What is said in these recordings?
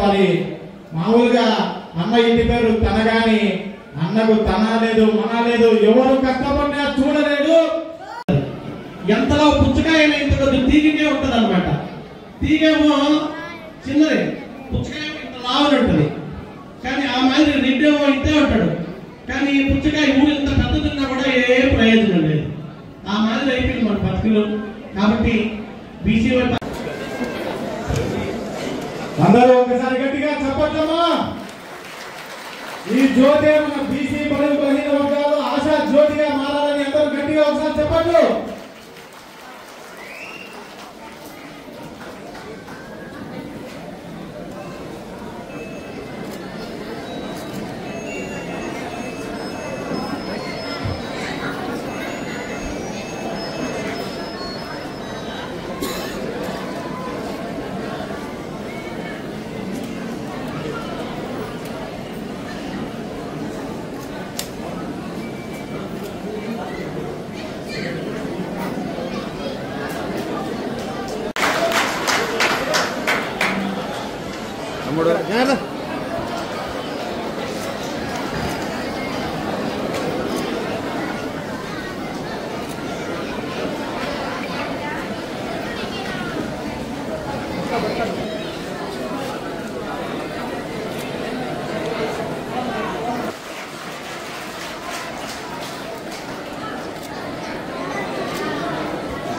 మరి మామూలుగా అన్న ఇంటి పేరు తనగాని అన్నకు తన లేదు మన లేదు, ఎవరు కష్టపడినా చూడలేదు. ఎంతలో పుచ్చకాయ ఇంత కొద్ది తీగినే ఉంటది అనమాట. తీగేమో చిన్నది, పుచ్చకాయ ఇంత లావుని ఉంటుంది, కానీ ఆ మాదిరి నిండేమో ఇంతే ఉంటాడు. కానీ ఈ పుచ్చకాయ ఊరు ఇంత పెద్ద తిన్నా కూడా ఏ ప్రయోజనం లేదు. ఆ మాదిరి అయిపోయింది మన బతుకులు. కాబట్టి బీసీ అందరూ ఒకసారి గట్టిగా చెప్పట్లమ్మా. ఈ జ్యోతి మన బీసీ బడుగు బలహీన వర్గాలు ఆశా జ్యోతిగా మారాలని అందరూ గట్టిగా ఒకసారి చెప్పట్లు.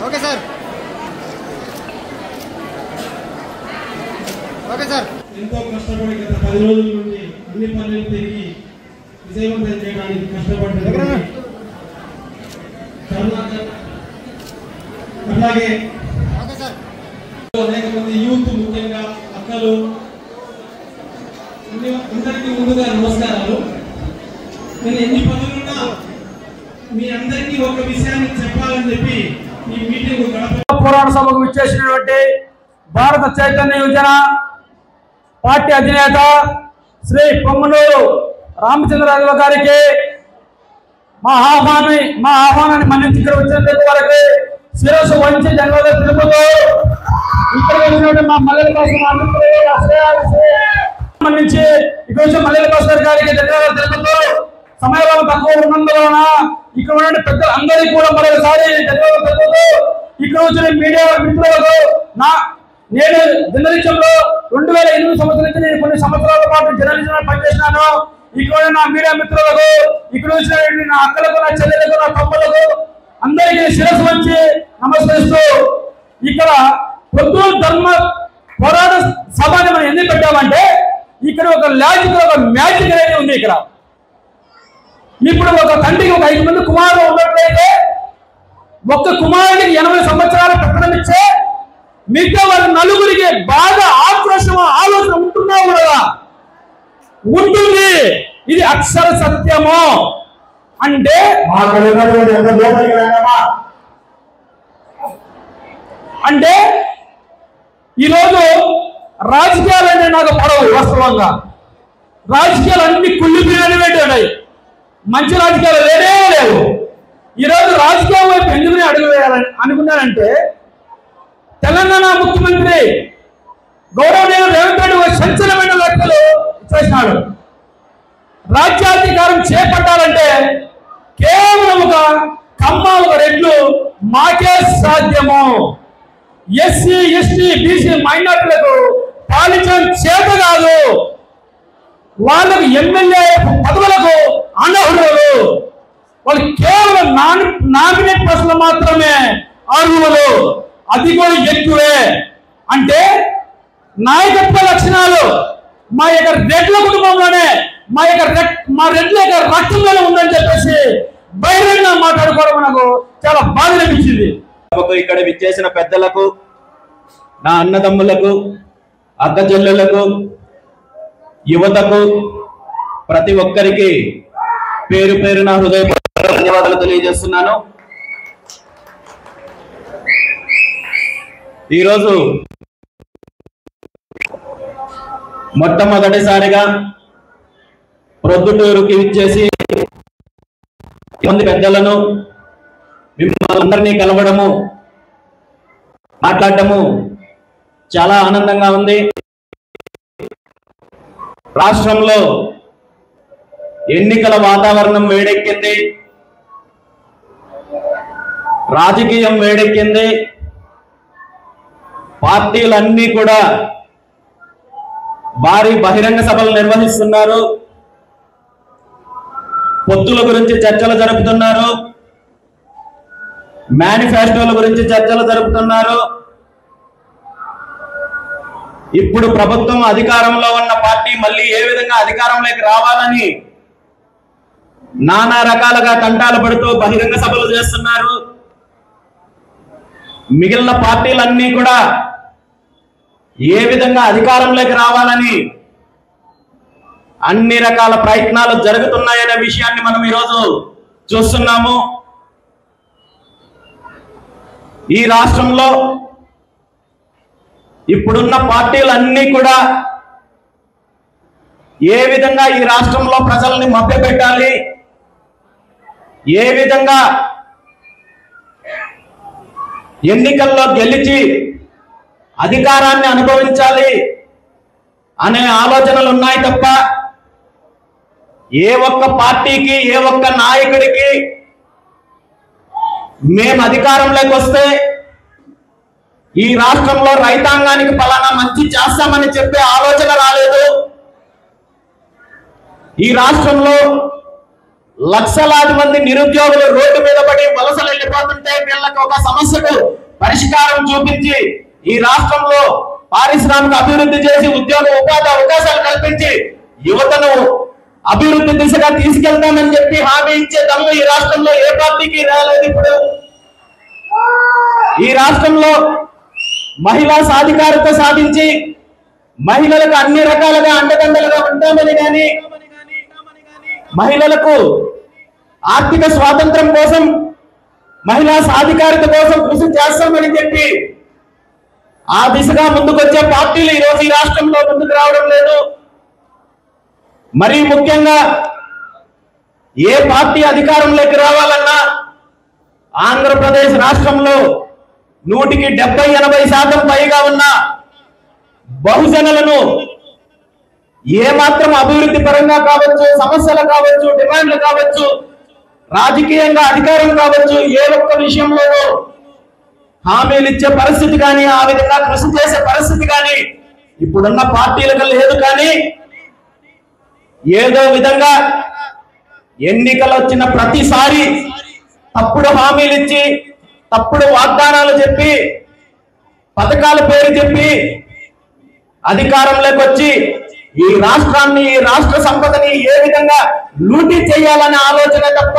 Okay sir, okay sir. ఎంతో కష్టపడి గత 10 రోజుల నుండి అన్ని పనులు తిరిగి విజయవంతం చేయడానికి కష్టపడ్డారు. అలాగే అనేక మంది యూత్, ముఖ్యంగా అక్కలు, అందరికీ ముందుగా నమస్కారాలు. నేను ఎన్ని పనులున్నా మీ అందరికీ ఒక విషయాన్ని చెప్పాలని చెప్పి ఈ మీటింగ్ పురాణ సభకు విచ్చేసినటువంటి భారత చైతన్య యువజన పార్టీ అధినేత శ్రీ పొంగనూరు రామచంద్రరాజు గారికి మా ఆహ్వానాన్ని మన్నించి ఇక్కడ వచ్చినందుకు వారికి శిరస్సు వంచి ధన్యవాదాలు తెలుపుతూ, ఇక్కడ వచ్చినటువంటి మా మల్లెల భాస్కర్ మన్నించి ఇక్కడ వచ్చిన మల్లెల భాస్కర్ గారికి ధన్యవాదాలు తెలుపుతూ, సమయం తక్కువ ఉన్నందువలన ఇక్కడ ఉన్న పెద్దలు అందరికీ కూడా మరొకసారి ధన్యవాదాలు తెలుపుతూ, ఇక్కడ వచ్చిన మీడియా మిత్రులకు నేను జర్నలిజంలో 2008 సంవత్సరం నుంచి నేను కొన్ని సంవత్సరాల పాటు జర్నలిజంలో పనిచేసినాను. ఇక్కడ నా మీడియా మిత్రులకు, ఇక్కడ వచ్చిన నా అక్కలకు, నా చెల్లెలకు, నా తమ్ములకు అందరికీ శిరస్సు వంచి నమస్కరిస్తూ, ఇక్కడ పొద్దున ధర్మ పోరాట సభని మనం ఎందుకు పెట్టామంటే ఇక్కడ ఒక లాజిక్, ఒక మ్యాజిక్ అనేది ఉంది. ఇక్కడ ఇప్పుడు ఒక తండ్రికి ఒక 5 మంది కుమారులు ఉన్నట్లయితే ఒక్క కుమారుడికి 80 సంవత్సరాలు పెట్టడం ఇచ్చే మిగతా వాళ్ళ నలుగురికి బాగా ఆక్రోషం, ఆలోచన ఉంటున్నా కూడా ఉంటుంది. ఇది అక్షర సత్యము. అంటే ఈరోజు రాజకీయాలనే నాకు పడవు. వాస్తవంగా రాజకీయాలు అన్ని కుళ్ళిపోయినవి, మంచి రాజకీయాలు లేనే లేవు. ఈరోజు రాజకీయం వైపు ఎందుకు అడుగు వేయాలని అనుకున్నానంటే, తెలంగాణ ముఖ్యమంత్రి గౌరవనీయులు రేవంత్ రెడ్డి ఒక సంచలనమైన వ్యాఖ్యలు చేసినాడు. రాజ్యాధికారం చేపట్టాలంటే కేవలం ఒక కమ్మ, ఒక రెడ్లు మాకే సాధ్యము. ఎస్సీ, ఎస్టీ, బీసీ మైనార్టీలకు పాలించడం చేత కాదు. వాళ్ళకు ఎమ్మెల్యే పదవులకు అనర్హులు. వాళ్ళు కేవలం నామినేట్ పోస్టులు మాత్రమే అర్హులు, అది కూడా ఎక్కువే. అంటే నాయకత్వ లక్షణాలు మా యొక్క రెడ్ల కుటుంబంలోనే, మా రెడ్ల యొక్క రక్తంలోనే ఉందని చెప్పేసి బహిరంగ మాట్లాడుకోవడం నాకు చాలా బాధ అనిపించింది. ఇక్కడ విచ్చేసిన పెద్దలకు, నా అన్నదమ్ములకు, అక్క చెల్లెళ్లకు, యువతకు, ప్రతి ఒక్కరికి పేరు పేరున హృదయపూర్వక ధన్యవాదాలు తెలియజేస్తున్నాను. ఈరోజు మొట్టమొదటిసారిగా ప్రొద్దుటూరుకి విచ్చేసి మంది పెద్దలను, మిమ్మల్ని అందరినీ కలవడము, మాట్లాడటము చాలా ఆనందంగా ఉంది. రాష్ట్రంలో ఎన్నికల వాతావరణం వేడెక్కింది, రాజకీయం వేడెక్కింది. పార్టీలన్నీ కూడా భారీ బహిరంగ సభలు నిర్వహిస్తున్నారు, పొత్తుల గురించి చర్చలు జరుపుతున్నారు, మేనిఫెస్టోల గురించి చర్చలు జరుపుతున్నారు. ఇప్పుడు ప్రభుత్వం అధికారంలో ఉన్న పార్టీ మళ్ళీ ఏ విధంగా అధికారంలోకి రావాలని నానా రకాలుగా తంటాలు పడుతూ బహిరంగ సభలు చేస్తున్నారు. మిగిలిన పార్టీలన్నీ కూడా ఏ విధంగా అధికారంలోకి రావాలని అన్ని రకాల ప్రయత్నాలు జరుగుతున్నాయనే విషయాన్ని మనం ఈరోజు చూస్తున్నాము. ఈ రాష్ట్రంలో ఇప్పుడున్న పార్టీలన్నీ కూడా ఏ విధంగా ఈ రాష్ట్రంలో ప్రజల్ని మభ్యపెట్టాలి, ఏ విధంగా ఎన్నికల్లో గెలిచి అధికారాన్ని అనుభవించాలి అనే ఆలోచనలు ఉన్నాయి తప్ప ఏ ఒక్క పార్టీకి, ఏ ఒక్క నాయకుడికి మేము అధికారంలోకి వస్తే ఈ రాష్ట్రంలో రైతాంగానికి ఫలానా మంచి చేస్తామని చెప్పే ఆలోచన రాలేదు. ఈ రాష్ట్రంలో లక్షలాది మంది నిరుద్యోగులు రోడ్డు మీద పడి వలసలు వెళ్ళిపోతుంటే వీళ్ళకి ఒక సమస్యకు పరిష్కారం చూపించి ఈ రాష్ట్రంలో పారిశ్రామిక అభివృద్ధి చేసి ఉద్యోగ ఉపాధి అవకాశాలు కల్పించి యువతను అభివృద్ధి దిశగా తీసుకెళ్తామని చెప్పి హామీ ఇచ్చే దమ్ము ఈ రాష్ట్రంలో ఏ పార్టీకి రాలేదు. ఇప్పుడు ఈ రాష్ట్రంలో మహిళా సాధికారత సాధించి మహిళలకు అన్ని రకాలుగా అండదండలుగా ఉంటామని కానీ, మహిళలకు ఆర్థిక స్వాతంత్రం కోసం, మహిళా సాధికారత కోసం కృషి చేస్తామని చెప్పి ఆ దిశగా ముందుకొచ్చే పార్టీలు ఈరోజు ఈ రాష్ట్రంలో ముందుకు రావడం లేదు. మరీ ముఖ్యంగా ఏ పార్టీ అధికారంలోకి రావాలన్నా ఆంధ్రప్రదేశ్ రాష్ట్రంలో 100-70-80% పైగా ఉన్న బహుజనులను ఏమాత్రం అభివృద్ధి పరంగా కావచ్చు, సమస్యలు కావచ్చు, డిమాండ్లు కావచ్చు, రాజకీయంగా అధికారం కావచ్చు, ఏ ఒక్క విషయంలోనూ హామీలు ఇచ్చే పరిస్థితి కానీ, ఆ విధంగా కృషి చేసే పరిస్థితి కానీ ఇప్పుడున్న పార్టీలకు లేదు. కానీ ఏదో విధంగా ఎన్నికలు వచ్చిన ప్రతిసారి తప్పుడు హామీలు ఇచ్చి, తప్పుడు వాగ్దానాలు చెప్పి, పథకాల పేరు చెప్పి అధికారంలోకి వచ్చి ఈ రాష్ట్రాన్ని, ఈ రాష్ట్ర సంపదని ఏ విధంగా లూటీ చేయాలనే ఆలోచన తప్ప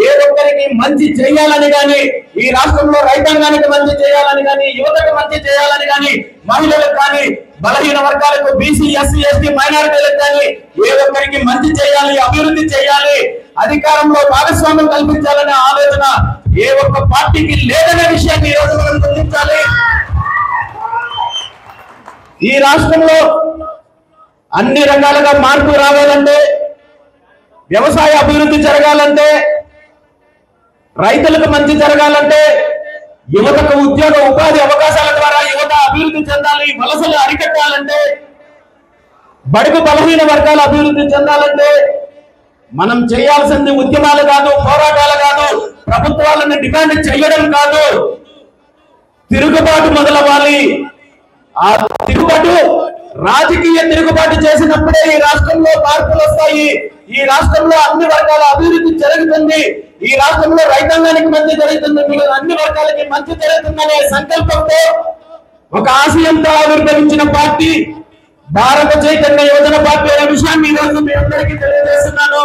ఏ ఒక్కరికి మంచి చేయాలని కానీ, ఈ రాష్ట్రంలో రైతాంగానికి మంచి చేయాలని కానీ, యువతకు మంచి చేయాలని కానీ, మహిళలకు కానీ, బలహీన వర్గాలకు, బీసీ, ఎస్సీ, ఎస్టీ, మైనారిటీలకు కానీ ఏ ఒక్కరికి మంచి చేయాలి, అభివృద్ధి చేయాలి, అధికారంలో భాగస్వామ్యం కల్పించాలనే ఆలోచన ఏ ఒక్క పార్టీకి లేదనే విషయాన్ని ఈ రోజు మనం గుర్తించాలి. ఈ రాష్ట్రంలో అన్ని రకాలుగా మార్పు రావాలంటే, వ్యవసాయ అభివృద్ధి జరగాలంటే, రైతులకు మంచి జరగాలంటే, యువతకు ఉద్యోగ ఉపాధి అవకాశాల ద్వారా యువత అభివృద్ధి చెందాలి, వలసలు అరికట్టాలంటే, బడుగు బలహీన వర్గాల అభివృద్ధి చెందాలంటే మనం చేయాల్సింది ఉద్యమాలు కాదు, పోరాటాలు కాదు, ప్రభుత్వాలను డిమాండ్ చేయడం కాదు, తిరుగుబాటు మొదలవ్వాలి. ఆ తిరుగుబాటు రాజకీయ తిరుగుబాటు చేసినప్పుడే ఈ రాష్ట్రంలో మార్పులు వస్తాయి. ఈ రాష్ట్రంలో అన్ని వర్గాల అభివృద్ధి జరుగుతుంది. ఈ రాష్ట్రంలో రైతాంగానికి మంచి జరుగుతుంది, మిగిలిన అన్ని వర్గాలకి మంచి జరుగుతుందనే సంకల్పంతో, ఒక ఆశయంతో ఆవిర్భవించిన పార్టీ భారత చైతన్య యువజన పార్టీ అనే విషయాన్ని ఈ రోజు మీ అందరికీ తెలియజేస్తున్నాను.